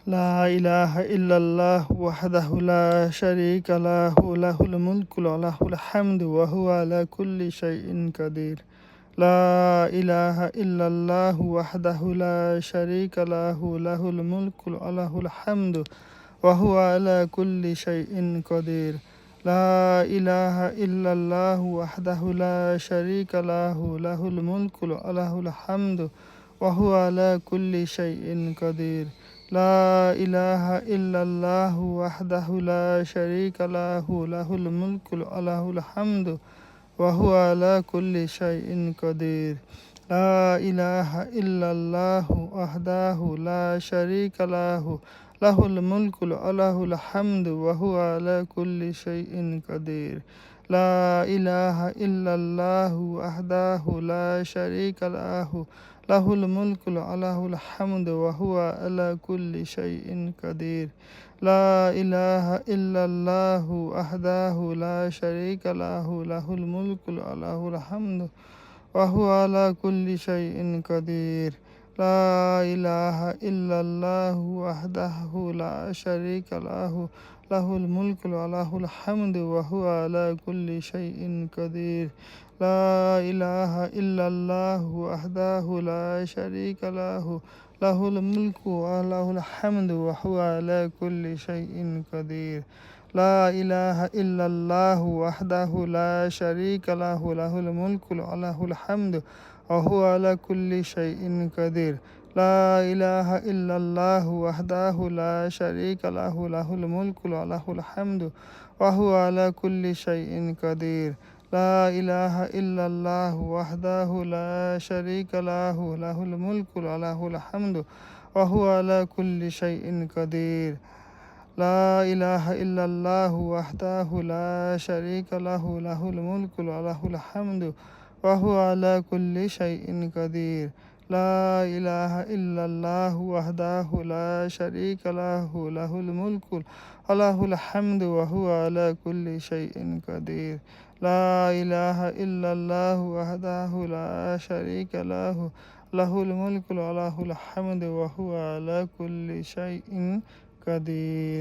لا إله إلا الله وحده لا شريك له له الملك وله الحمد وهو على كل شيء قدير. لا إله إلا الله وحده لا شريك له له الملك وله الحمد وهو على كل شيء قدير. لا إله إلا الله وحده لا شريك له له الملك وله الحمد وهو على كل شيء قدير. لا إله إلا الله وحده لا شريك له له الملك وله الحمد وهو على كل شيء قدير. لا إله إلا الله وحده لا شريك له له الملك وله الحمد وهو على كل شيء قدير. لا إله إلا الله وحده لا شريك له له الملك وله الحمد وهو على كل شيء قدير. لا إله إلا الله وحده لا شريك له له الملك وله الحمد وهو على كل شيء قدير. لا إله إلا الله وحده لا شريك له له الملك وله الحمد وهو على كل شيء قدير. لا إله إلا الله وحده لا شريك له له الملك وله الحمد وهو على كل شيء قدير. لا إله إلا الله وحده لا شريك له له الملك وله الحمد وهو على كل شيء قدير. لا إله إلا الله وحده لا شريك له له الملك وله الحمد وهو على كل شيء قدير. لا إله إلا الله وحده لا شريك له له الملك وله الحمد وهو على كل شيء قدير. لا إله إلا الله وحده لا شريك له له الملك وله الحمد وهو على كل شيء قدير. لا إله إلا الله وحده لا شريك له له الملك وله الحمد وهو على كل شيء قدير. لا إله إلا الله وحده لا شريك له له الملك وله الحمد وهو على كل شيء قدير.